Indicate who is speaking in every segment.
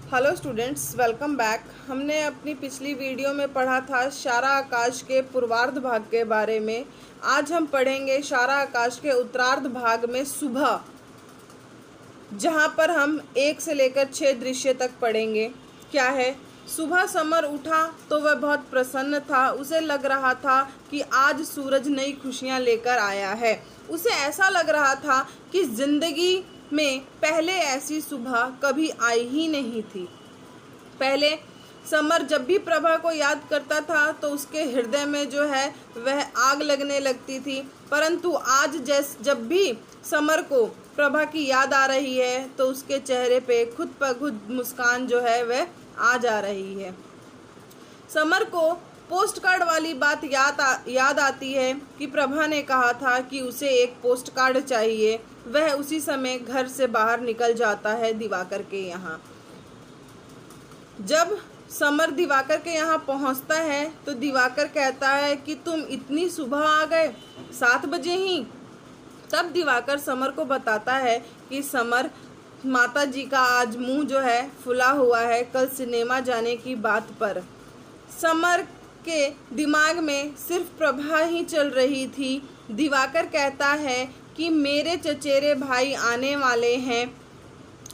Speaker 1: Hello students, welcome back. हमने अपनी पिछली वीडियो में पढ़ा था शारा आकाश के पूर्वार्ध भाग के बारे में। आज हम पढ़ेंगे शारा आकाश के उत्तरार्ध भाग में सुबह, जहाँ पर हम 1 से लेकर 6 दृश्य तक पढ़ेंगे। क्या है? सुबह समर उठा तो वह बहुत प्रसन्न था। उसे लग रहा था कि आज सूरज नई खुशियाँ लेकर आया है। उसे ऐसा लग रहा था कि जिंदगी में पहले ऐसी सुबह कभी आई ही नहीं थी। पहले समर जब भी प्रभा को याद करता था तो उसके हृदय में जो है वह आग लगने लगती थी, परंतु आज जब भी समर को प्रभा की याद आ रही है तो उसके चेहरे पे खुद ब खुद मुस्कान जो है वह आ जा रही है। समर को पोस्ट कार्ड वाली बात याद आती है कि प्रभा ने कहा था कि उसे एक पोस्ट कार्ड चाहिए। वह उसी समय घर से बाहर निकल जाता है दिवाकर के यहाँ। जब समर दिवाकर के यहाँ पहुँचता है तो दिवाकर कहता है कि तुम इतनी सुबह आ गए, 7 बजे ही। तब दिवाकर समर को बताता है कि समर, माता जी का आज मुंह जो है फुला हुआ है कल सिनेमा जाने की बात पर। समर के दिमाग में सिर्फ प्रभा ही चल रही थी। दिवाकर कहता है कि मेरे चचेरे भाई आने वाले हैं।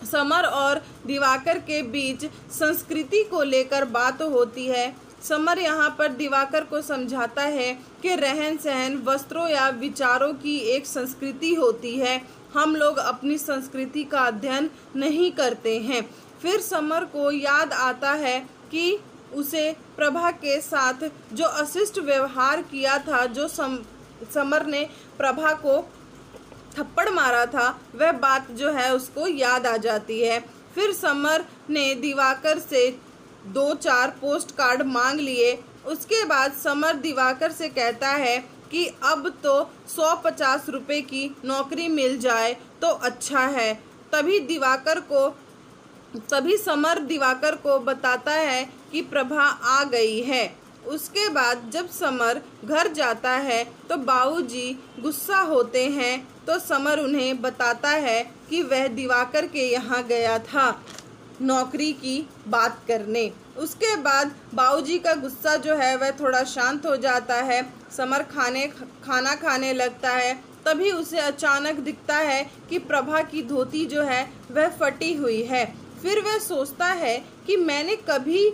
Speaker 1: समर और दिवाकर के बीच संस्कृति को लेकर बात होती है। समर यहाँ पर दिवाकर को समझाता है कि रहन सहन, वस्त्रों या विचारों की एक संस्कृति होती है। हम लोग अपनी संस्कृति का अध्ययन नहीं करते हैं। फिर समर को याद आता है कि उसे प्रभा के साथ जो अशिष्ट व्यवहार किया था, जो समर ने प्रभा को थप्पड़ मारा था, वह बात जो है उसको याद आ जाती है। फिर समर ने दिवाकर से 2-4 पोस्ट कार्ड मांग लिए। उसके बाद समर दिवाकर से कहता है कि अब तो 150 रुपये की नौकरी मिल जाए तो अच्छा है। तभी समर दिवाकर को बताता है कि प्रभा आ गई है। उसके बाद जब समर घर जाता है तो बाबूजी गुस्सा होते हैं, तो समर उन्हें बताता है कि वह दिवाकर के यहाँ गया था नौकरी की बात करने। उसके बाद बाबूजी का गुस्सा जो है वह थोड़ा शांत हो जाता है। समर खाना खाने लगता है। तभी उसे अचानक दिखता है कि प्रभा की धोती जो है वह फटी हुई है। फिर वह सोचता है कि मैंने कभी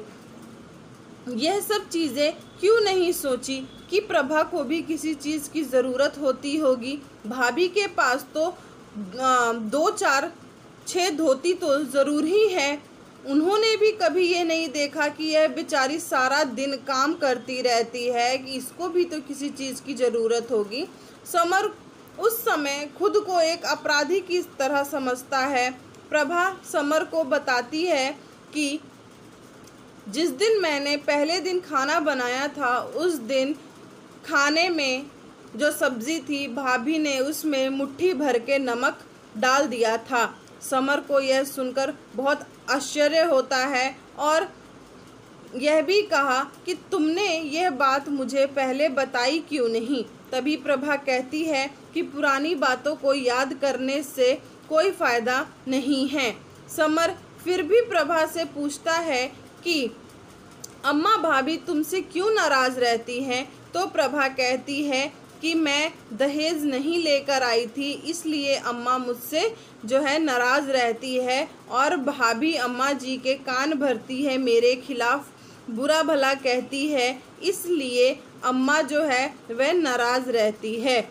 Speaker 1: यह सब चीज़ें क्यों नहीं सोची कि प्रभा को भी किसी चीज़ की ज़रूरत होती होगी। भाभी के पास तो 2-4-6 धोती तो ज़रूर ही है। उन्होंने भी कभी ये नहीं देखा कि यह बेचारी सारा दिन काम करती रहती है, कि इसको भी तो किसी चीज़ की ज़रूरत होगी। समर उस समय खुद को एक अपराधी की तरह समझता है। प्रभा समर को बताती है कि जिस दिन मैंने पहले दिन खाना बनाया था, उस दिन खाने में जो सब्ज़ी थी, भाभी ने उसमें मुट्ठी भर के नमक डाल दिया था। समर को यह सुनकर बहुत आश्चर्य होता है और यह भी कहा कि तुमने यह बात मुझे पहले बताई क्यों नहीं। तभी प्रभा कहती है कि पुरानी बातों को याद करने से कोई फ़ायदा नहीं है। समर फिर भी प्रभा से पूछता है कि अम्मा, भाभी तुमसे क्यों नाराज़ रहती हैं? तो प्रभा कहती है कि मैं दहेज नहीं लेकर आई थी, इसलिए अम्मा मुझसे जो है नाराज़ रहती है, और भाभी अम्मा जी के कान भरती है, मेरे खिलाफ बुरा भला कहती है, इसलिए अम्मा जो है वह नाराज़ रहती है।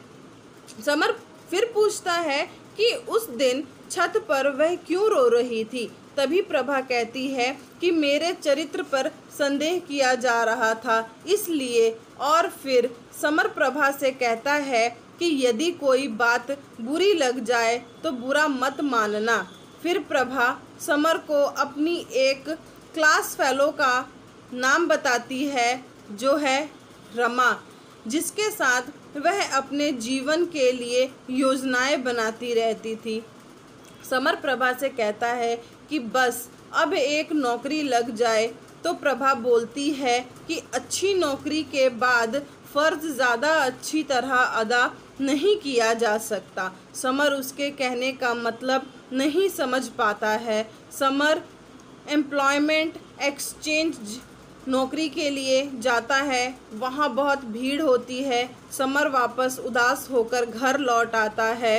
Speaker 1: समर फिर पूछता है कि उस दिन छत पर वह क्यों रो रही थी। तभी प्रभा कहती है कि मेरे चरित्र पर संदेह किया जा रहा था, इसलिए। और फिर समर प्रभा से कहता है कि यदि कोई बात बुरी लग जाए तो बुरा मत मानना। फिर प्रभा समर को अपनी एक क्लास फेलो का नाम बताती है, जो है रमा, जिसके साथ वह अपने जीवन के लिए योजनाएं बनाती रहती थी। समर प्रभा से कहता है कि बस अब एक नौकरी लग जाए। तो प्रभा बोलती है कि अच्छी नौकरी के बाद फ़र्ज़ ज़्यादा अच्छी तरह अदा नहीं किया जा सकता। समर उसके कहने का मतलब नहीं समझ पाता है। समर एम्प्लॉयमेंट एक्सचेंज नौकरी के लिए जाता है। वहाँ बहुत भीड़ होती है। समर वापस उदास होकर घर लौट आता है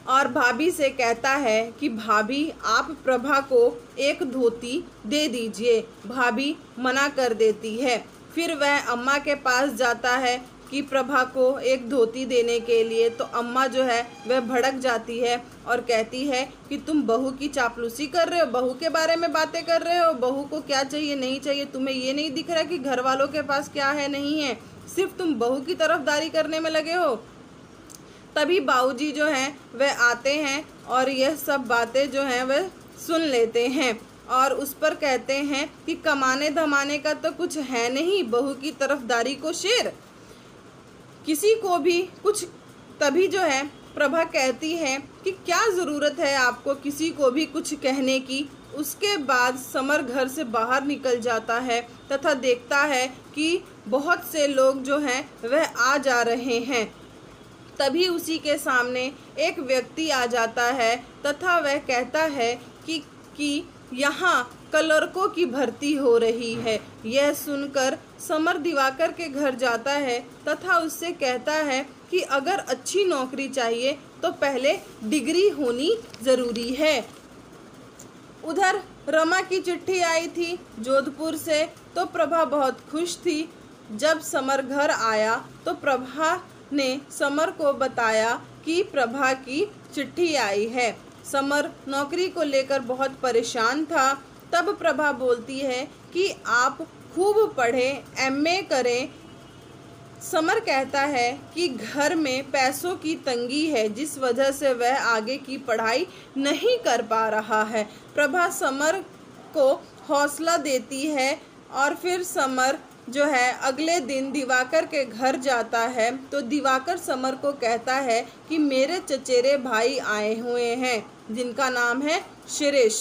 Speaker 1: और भाभी से कहता है कि भाभी आप प्रभा को एक धोती दे दीजिए। भाभी मना कर देती है। फिर वह अम्मा के पास जाता है कि प्रभा को एक धोती देने के लिए, तो अम्मा जो है वह भड़क जाती है और कहती है कि तुम बहू की चापलूसी कर रहे हो, बहू के बारे में बातें कर रहे हो, बहू को क्या चाहिए नहीं चाहिए, तुम्हें ये नहीं दिख रहा कि घर वालों के पास क्या है नहीं है, सिर्फ तुम बहू की तरफदारी करने में लगे हो। तभी बाबूजी जो हैं वह आते हैं और यह सब बातें जो हैं वह सुन लेते हैं और उस पर कहते हैं कि कमाने धमाने का तो कुछ है नहीं, बहू की तरफदारी को शेर। किसी को भी कुछ तभी जो है प्रभा कहती है कि क्या ज़रूरत है आपको किसी को भी कुछ कहने की। उसके बाद समर घर से बाहर निकल जाता है तथा देखता है कि बहुत से लोग जो हैं वह आ जा रहे हैं। तभी उसी के सामने एक व्यक्ति आ जाता है तथा वह कहता है कि यहाँ क्लर्कों की भर्ती हो रही है। यह सुनकर समर दिवाकर के घर जाता है तथा उससे कहता है कि अगर अच्छी नौकरी चाहिए तो पहले डिग्री होनी ज़रूरी है। उधर रमा की चिट्ठी आई थी जोधपुर से, तो प्रभा बहुत खुश थी। जब समर घर आया तो प्रभा ने समर को बताया कि प्रभा की चिट्ठी आई है। समर नौकरी को लेकर बहुत परेशान था। तब प्रभा बोलती है कि आप खूब पढ़ें, एमए करें। समर कहता है कि घर में पैसों की तंगी है जिस वजह से वह आगे की पढ़ाई नहीं कर पा रहा है। प्रभा समर को हौसला देती है और फिर समर जो है अगले दिन दिवाकर के घर जाता है। तो दिवाकर समर को कहता है कि मेरे चचेरे भाई आए हुए हैं जिनका नाम है शिरीष।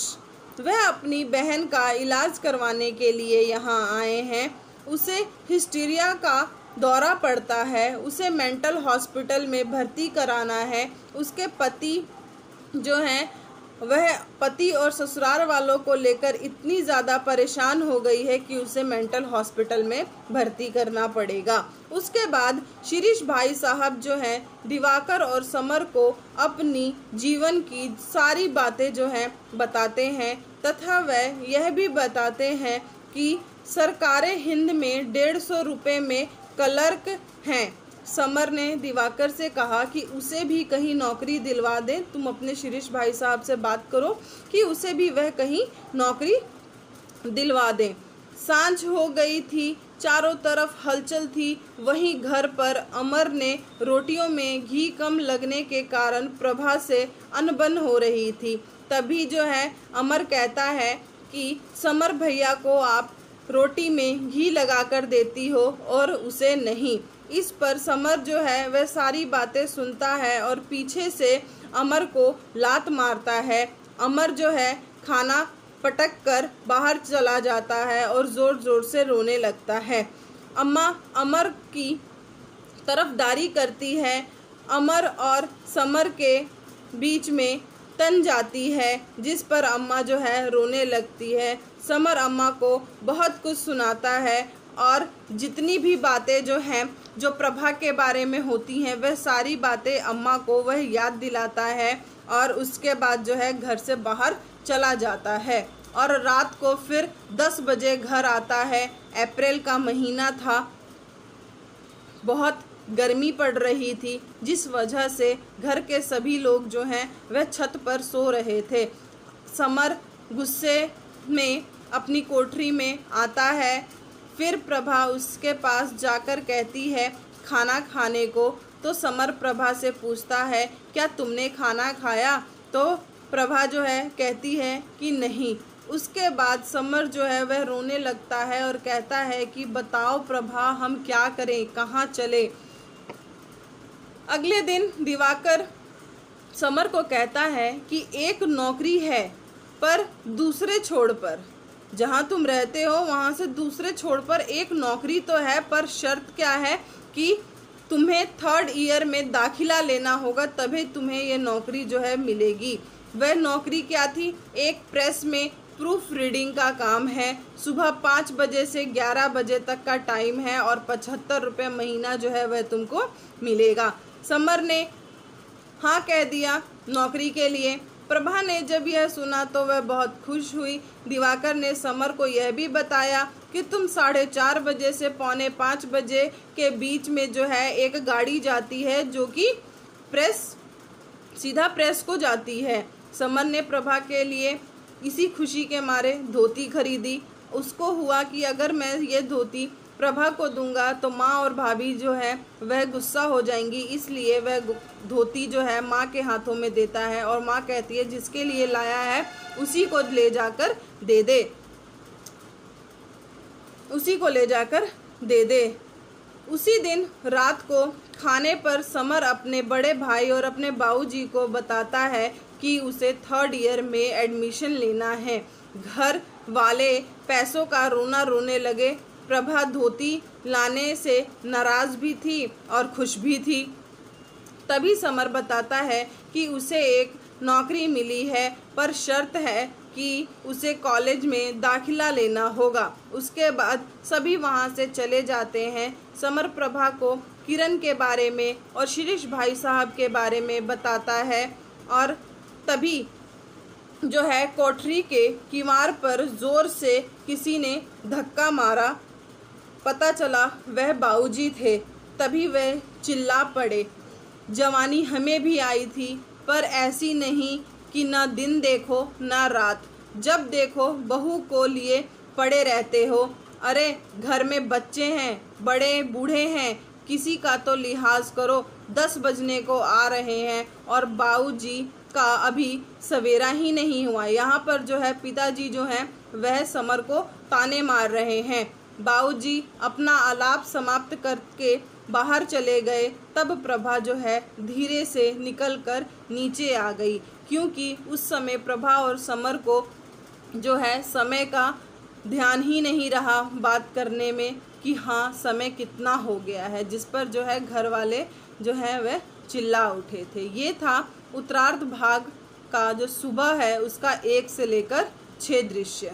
Speaker 1: वह अपनी बहन का इलाज करवाने के लिए यहाँ आए हैं। उसे हिस्टीरिया का दौरा पड़ता है, उसे मेंटल हॉस्पिटल में भर्ती कराना है। उसके पति जो हैं वह पति और ससुराल वालों को लेकर इतनी ज़्यादा परेशान हो गई है कि उसे मेंटल हॉस्पिटल में भर्ती करना पड़ेगा। उसके बाद शिरीष भाई साहब जो हैं दिवाकर और समर को अपनी जीवन की सारी बातें जो हैं बताते हैं तथा वह यह भी बताते हैं कि सरकारें हिंद में 150 रुपये में क्लर्क हैं। समर ने दिवाकर से कहा कि उसे भी कहीं नौकरी दिलवा दें। तुम अपने शिरीष भाई साहब से बात करो कि उसे भी वह कहीं नौकरी दिलवा दें। सांझ हो गई थी, चारों तरफ हलचल थी। वहीं घर पर अमर ने रोटियों में घी कम लगने के कारण प्रभा से अनबन हो रही थी। तभी जो है अमर कहता है कि समर भैया को आप रोटी में घी लगाकर देती हो और उसे नहीं। इस पर समर जो है वह सारी बातें सुनता है और पीछे से अमर को लात मारता है। अमर जो है खाना पटक कर बाहर चला जाता है और ज़ोर ज़ोर से रोने लगता है। अम्मा अमर की तरफदारी करती है। अमर और समर के बीच में तन जाती है जिस पर अम्मा जो है रोने लगती है। समर अम्मा को बहुत कुछ सुनाता है और जितनी भी बातें जो हैं जो प्रभा के बारे में होती हैं वह सारी बातें अम्मा को वह याद दिलाता है और उसके बाद जो है घर से बाहर चला जाता है और रात को फिर 10 बजे घर आता है। अप्रैल का महीना था, बहुत गर्मी पड़ रही थी जिस वजह से घर के सभी लोग जो हैं वह छत पर सो रहे थे। समर गुस्से में अपनी कोठरी में आता है। फिर प्रभा उसके पास जाकर कहती है खाना खाने को। तो समर प्रभा से पूछता है क्या तुमने खाना खाया? तो प्रभा जो है कहती है कि नहीं। उसके बाद समर जो है वह रोने लगता है और कहता है कि बताओ प्रभा हम क्या करें, कहाँ चले। अगले दिन दिवाकर समर को कहता है कि एक नौकरी है पर दूसरे छोड़ पर, जहाँ तुम रहते हो वहाँ से दूसरे छोड़ पर एक नौकरी तो है, पर शर्त क्या है कि तुम्हें 3rd ईयर में दाखिला लेना होगा तभी तुम्हें ये नौकरी जो है मिलेगी। वह नौकरी क्या थी? एक प्रेस में प्रूफ रीडिंग का काम है। सुबह 5 बजे से 11 बजे तक का टाइम है और 75 रुपये महीना जो है वह तुमको मिलेगा। समर ने हाँ कह दिया नौकरी के लिए। प्रभा ने जब यह सुना तो वह बहुत खुश हुई। दिवाकर ने समर को यह भी बताया कि तुम 4:30 बजे से 4:45 बजे के बीच में जो है एक गाड़ी जाती है जो कि सीधा प्रेस को जाती है। समर ने प्रभा के लिए इसी खुशी के मारे धोती खरीदी। उसको हुआ कि अगर मैं ये धोती प्रभा को दूंगा तो माँ और भाभी जो है वह गुस्सा हो जाएंगी, इसलिए वह धोती जो है माँ के हाथों में देता है और माँ कहती है जिसके लिए लाया है उसी को ले जाकर दे दे, उसी को ले जाकर दे दे। उसी दिन रात को खाने पर समर अपने बड़े भाई और अपने बाबूजी को बताता है कि उसे 3rd ईयर में एडमिशन लेना है। घर वाले पैसों का रोना रोने लगे। प्रभा धोती लाने से नाराज़ भी थी और खुश भी थी। तभी समर बताता है कि उसे एक नौकरी मिली है, पर शर्त है कि उसे कॉलेज में दाखिला लेना होगा। उसके बाद सभी वहाँ से चले जाते हैं। समर प्रभा को किरण के बारे में और शिरीष भाई साहब के बारे में बताता है और तभी जो है कोठरी के किवाड़ पर ज़ोर से किसी ने धक्का मारा। पता चला वह बाबूजी थे। तभी वह चिल्ला पड़े, जवानी हमें भी आई थी, पर ऐसी नहीं कि न दिन देखो न रात, जब देखो बहू को लिए पड़े रहते हो। अरे घर में बच्चे हैं, बड़े बूढ़े हैं, किसी का तो लिहाज करो। 10 बजने को आ रहे हैं और बाबूजी का अभी सवेरा ही नहीं हुआ। यहाँ पर जो है पिताजी जो हैं वह समर को ताने मार रहे हैं। बाबूजी अपना आलाप समाप्त करके बाहर चले गए। तब प्रभा जो है धीरे से निकलकर नीचे आ गई, क्योंकि उस समय प्रभा और समर को जो है समय का ध्यान ही नहीं रहा बात करने में कि हाँ समय कितना हो गया है, जिस पर जो है घर वाले जो है वह चिल्ला उठे थे। ये था उत्तरार्ध भाग का जो सुबह है उसका 1 से लेकर 6 दृश्य।